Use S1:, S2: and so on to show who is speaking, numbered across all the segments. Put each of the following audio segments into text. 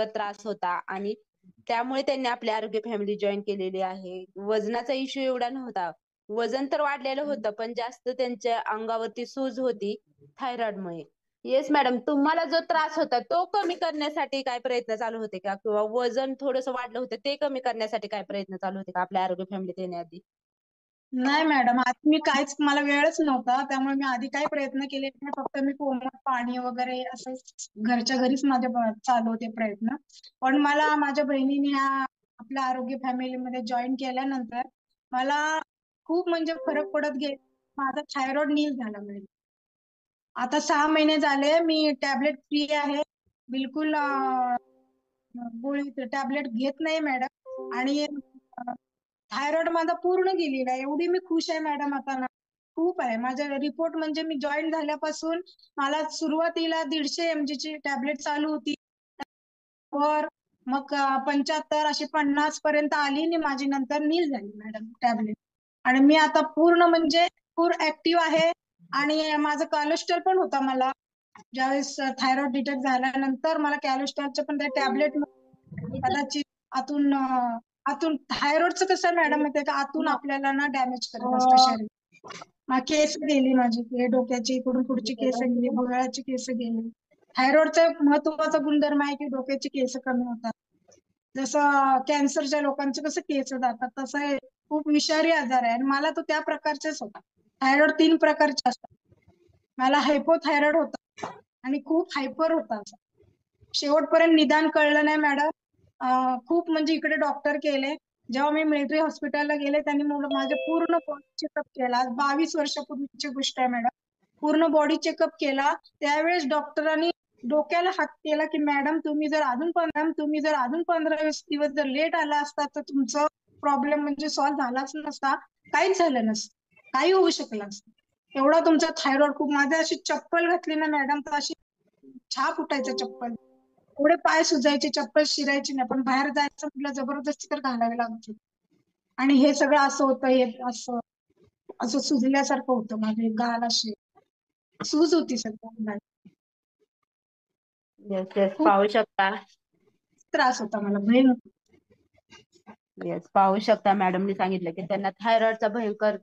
S1: त्रास होता आणि त्यामुळे त्यांनी आपली आरोग्य फॅमिली जॉईन केलेली आहे. वजनाचा इश्यू एवढा नव्हता. वजन तर वाढलेलं होतं, पण जास्त त्यांच्या अंगावरती सूज होती थायरॉइडमुळे. येस मॅडम, तुम्हाला जो त्रास होता तो कमी करण्यासाठी काय प्रयत्न चालू होते का? किंवा वजन थोडंसं वाढलं होतं ते कमी करण्यासाठी काय प्रयत्न चालू होते का आपल्या आरोग्य फॅमिलीत येण्याआधी?
S2: नाही मॅडम, आता मी काहीच, मला वेळच नव्हता, त्यामुळे मी आधी काही प्रयत्न केले नाही. फक्त मी कोमट पाणी वगैरे असं घरच्या घरीच माझे चालू होते प्रयत्न. पण मला माझ्या बहिणीने आपल्या आरोग्य फॅमिलीमध्ये जॉईन केल्यानंतर मला खूप म्हणजे फरक पडत गेला. माझा थायरॉइड नील झाला म्हणजे. आता 6 महिने झाले मी टॅबलेट फ्री आहे. बिलकुल गोळी टॅबलेट घेत नाही मॅडम. आणि थायरॉइड माझा पूर्ण गेलेला आहे. एवढी मी खुश आहे मॅडम आता ना, खूप आहे. माझा रिपोर्ट म्हणजे मी जॉईन झाल्यापासून मला सुरुवातीला 150 mg ची टॅबलेट चालू होती, वर मग 75 अशी 50 पर्यंत आली आणि माझी नंतर नील झाली मॅडम टॅबलेट. आणि मी आता पूर्ण म्हणजे पूर्ण ऍक्टिव्ह आहे. आणि माझं कोलेस्ट्रॉल पण होता मला ज्यावेळेस थायरॉइड डिटेक्ट झाल्यानंतर. मला कोलेस्ट्रॉलचे पण ते टॅबलेट कदाचित आतून आतून थायरॉइडचं कसं मॅडम माहितीये का, आतून आपल्याला ना डॅमेज करत असतं शरीर. मग केस गेली माझी, हे डोक्याची इकडून पुढची केस गेली, भुवयाची केस गेली. थायरॉइडचा महत्वाचा गुणधर्म आहे की डोक्याची केस कमी होतात. जसं कॅन्सरच्या लोकांचे कसं केस जातात, तसं हे खूप विषारी आजार आहे. आणि मला तो त्या प्रकारचाच होता. थायरॉइड 3 प्रकारचे असतात. मला हायपोथायरॉइड होता आणि खूप हायपर होता. शेवटपर्यंत निदान कळलं नाही मॅडम. खूप म्हणजे इकडे डॉक्टर केले. जेव्हा मी मिलिटरी हॉस्पिटलला गेले त्यांनी माझे पूर्ण बॉडी चेकअप केला. 22 वर्षापूर्वीची गोष्ट आहे मॅडम. पूर्ण बॉडी चेकअप केला. त्यावेळेस डॉक्टरांनी डोक्याला हात केला की मॅडम तुम्ही जर अजून 15-20 दिवस जर लेट आला असता तर तुमचं प्रॉब्लेम म्हणजे सॉल्व्ह झालाच नसता, काहीच झालं नसतं, काही होऊ शकलं नसतं. एवढा तुमचा थायरॉइड खूप. माझ्या अशी चप्पल घातली ना मॅडम तर अशी छाप उठायचं चप्पल. एवढे पाय सुजायचे, चप्पल शिरायची नाही. पण बाहेर जायचं म्हटलं जबरदस्ती तर घालावी लागत. आणि हे सगळं असं होतं, हे असं असं सुजल्यासारखं होतं. माझे गाल अशी सूज होती सगळं.
S1: येस येस,
S2: खूप
S1: पाहू शकता.
S2: त्रास होता मला भयंकर.
S1: येस, पाहू शकता मॅडमनी सांगितलं की त्यांना थायरॉइडचा भयंकर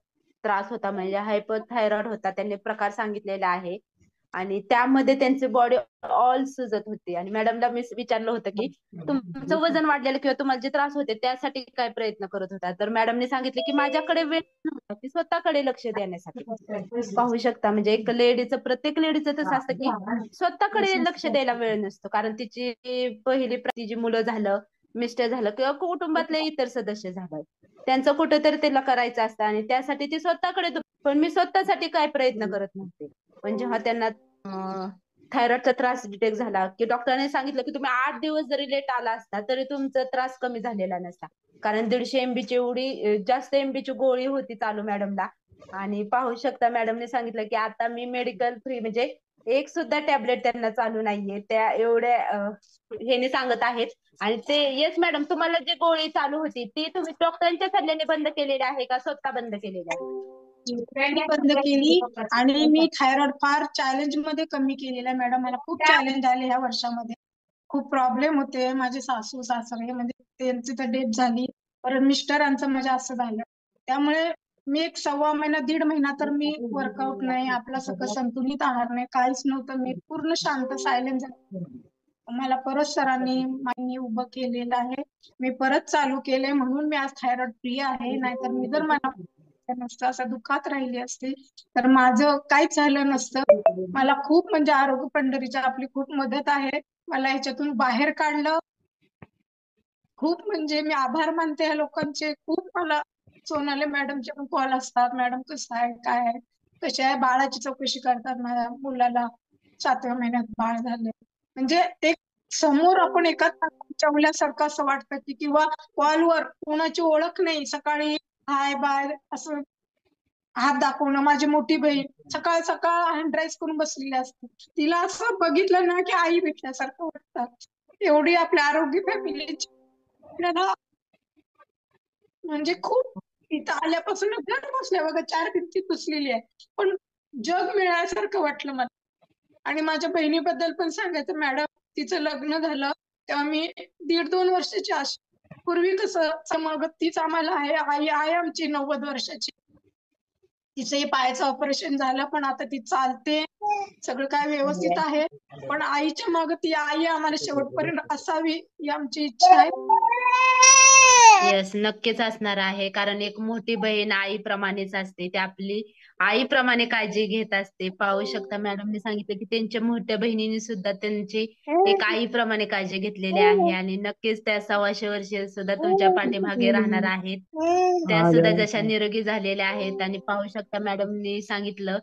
S1: त्रास होता, म्हणजे हायपोथायरॉइड होता. त्यांनी प्रकार सांगितलेला आहे आणि त्यामध्ये त्यांची बॉडी ऑल सुजत होती. आणि मॅडमला मी विचारलं होतं की तुमचं वजन वाढलेलं किंवा तुम्हाला जे त्रास होते त्यासाठी काय प्रयत्न करत होता, तर मॅडमने सांगितले की माझ्याकडे वेळ नव्हता की स्वतःकडे लक्ष देण्यासाठी. पाहू शकता, म्हणजे एक लेडीचं, प्रत्येक लेडीचं तसं असतं की स्वतःकडे लक्ष द्यायला वेळ नसतो. कारण तिची पहिली तिची मुलं झालं, मिस्टर झालं किंवा कुटुंबातले इतर सदस्य झालं, त्यांचं कुठेतरी तिला करायचं असतं आणि त्यासाठी ती स्वतःकडे. पण मी स्वतःसाठी काय प्रयत्न करत नव्हते. पण जेव्हा त्यांना थायरॉइडचा त्रास डिटेक्ट झाला की डॉक्टरांनी सांगितलं की तुम्ही 8 दिवस जरी लेट आला असता तरी तुमचा त्रास कमी झालेला नसता. कारण 150 MB ची एवढी जास्त MB ची गोळी होती चालू मॅडमला. आणि पाहू शकता मॅडमने सांगितलं की आता मी मेडिकल फ्री, म्हणजे एक सुद्धा टॅबलेट त्यांना चालू नाहीये, त्या एवढ्या हे सांगत आहेत. आणि ते येस मॅडम, तुम्हाला जी गोळी चालू होती ती तुम्ही डॉक्टरांच्या सल्ल्याने बंद केलेली आहे का स्वतः बंद केलेली आहे?
S2: मी बंद केली. आणि मी थायरॉइड फार चॅलेंज मध्ये कमी केलेला आहे मॅडम. मला खूप चॅलेंज आले ह्या वर्षामध्ये. खूप प्रॉब्लेम होते. माझे सासू सासरे म्हणजे त्यांची तर डेथ झाली, परत मिस्टरांचं म्हणजे असं झालं. त्यामुळे मी एक 1.25 महिना 1.5 महिना तर मी वर्कआउट नाही, आपला सगळं संतुलित आहार नाही, काहीच नव्हतं. मी पूर्ण शांत सायलेंट झाले. मला परत सरांनी मान्य उभं केलेलं आहे. मी परत चालू केले म्हणून मी आज थायरॉइड फ्री आहे. नाहीतर मी जर मला नसतं, असं दुःखात राहिली असते तर माझं काहीच झालं नसतं. मला खूप म्हणजे आरोग्य पंढरीची आपली खूप मदत आहे. मला याच्यातून बाहेर काढलं. खूप म्हणजे मी आभार मानते ह्या लोकांचे. खूप मला सोनाली मॅडमचे पण कॉल असतात, मॅडम कसं आहे, काय आहे, कशी आहे, बाळाची चौकशी करतात. माझ्या मुलाला 7व्या महिन्यात बाळ झाले. म्हणजे ते समोर आपण एकाच चवल्यासारखं असं वाटतं की, किंवा कॉलवर कोणाची ओळख नाही, सकाळी हाय बाय असं हात दाखवणं. माझी मोठी बहीण सकाळ सकाळ हँड राईज करून बसलेली असते. तिला असं बघितलं ना की आई भेटल्यासारखं वाटतं. एवढी आपल्या आरोग्य फॅमिलीची आपल्याला म्हणजे खूप. इथं आल्यापासून घर बसल्या बघा, 4 भिंती पुसलेली आहे, पण जग मिळाल्यासारखं वाटलं मला. आणि माझ्या बहिणीबद्दल पण सांगायचं मॅडम, तिचं लग्न झालं तेव्हा मी 1.5-2 वर्षाची अशी. पूर्वी कसं मग तीच आम्हाला आहे, आई आहे आमची 90 वर्षाची. तिचंही पायाचं ऑपरेशन झालं, पण आता ती चालते. सगळं काय व्यवस्थित आहे. पण आईच्या मागे ती आई आम्हाला शेवटपर्यंत असावी ही आमची इच्छा आहे.
S1: येस, नक्कीच असणार आहे. कारण एक मोठी बहीण आईप्रमाणेच असते. ती आपली आईप्रमाणे काळजी घेत असते. पाहू शकता मॅडमने सांगितलं की त्यांच्या मोठ्या बहिणीने सुद्धा त्यांची एक आईप्रमाणे काळजी घेतलेली आहे आणि नक्कीच त्या 125 वर्षे सुद्धा तुमच्या पाठीमागे राहणार आहेत. त्या सुद्धा जशा निरोगी झालेल्या आहेत आणि पाहू शकता मॅडमनी सांगितलं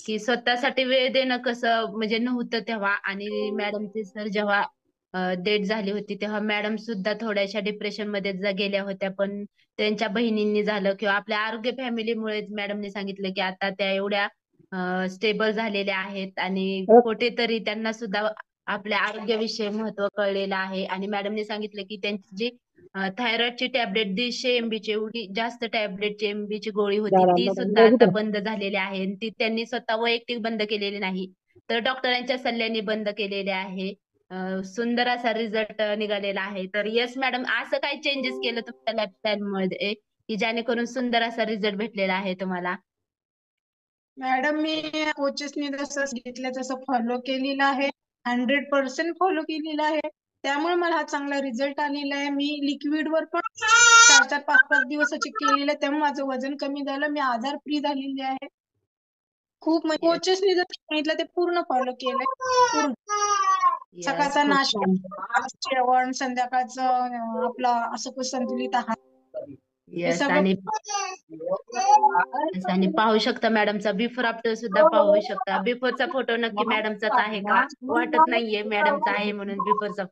S1: की स्वतःसाठी वेळ देणं कसं म्हणजे नव्हतं तेव्हा आणि मॅडमचे सर जेव्हा डेट झाली होती तेव्हा मॅडम सुद्धा थोड्याशा डिप्रेशन मध्ये गेल्या होत्या पण त्यांच्या बहिणींनी झालं किंवा आपल्या आरोग्य फॅमिलीमुळे मॅडमने सांगितलं की आता त्या एवढ्या स्टेबल झालेल्या आहेत आणि कुठेतरी त्यांना सुद्धा आपल्या आरोग्याविषयी महत्त्व कळलेलं आहे आणि मॅडमने सांगितलं की त्यांची जी थायरॉइडची टॅबलेट 150 MB ची एवढी जास्त टॅबलेटची MB ची गोळी होती ती सुद्धा आता बंद झालेली आहे आणि ती त्यांनी स्वतः वैयक्तिक बंद केलेली नाही तर डॉक्टरांच्या सल्ल्याने बंद केलेले आहे. सुंदर असा रिझल्ट निघालेला आहे तर येस मॅडम असं काही चेंजेस केलं तुमच्या लाईफस्टाईल मध्ये की जेणेकरून सुंदर असा रिझल्ट भेटलेला आहे तुम्हाला.
S2: मॅडम मी कोचेसनी जसं सांगितलं तसं फॉलो केलेलं आहे. 100% फॉलो केलेलं आहे. त्यामुळे मला हा चांगला रिझल्ट आलेला आहे. मी लिक्विडवर पण 4-4, 5-5 दिवसाची केलेलं आहे. त्यामुळे माझं वजन कमी झालं. मी आजार फ्री झालेली आहे. खूप म्हणजे
S1: येस
S2: कोचेसनी जर सांगितलं ते पूर्ण फॉलो केलंय. पूर्ण.
S1: येस
S2: सकाळचा
S1: खूप
S2: नाश्ता,
S1: छान.
S2: जेवण, संध्याकाळचं आपलं असं संतुलित आहार हे
S1: येस
S2: सगळं.
S1: येस आणि पाहू शकता मॅडमचा बिफोर आफ्टर सुद्धा पाहू शकता. बिफोरचा फोटो नक्की मॅडमचाच आहे का वाटत नाहीये मॅडमचा आहे म्हणून बिफोरचा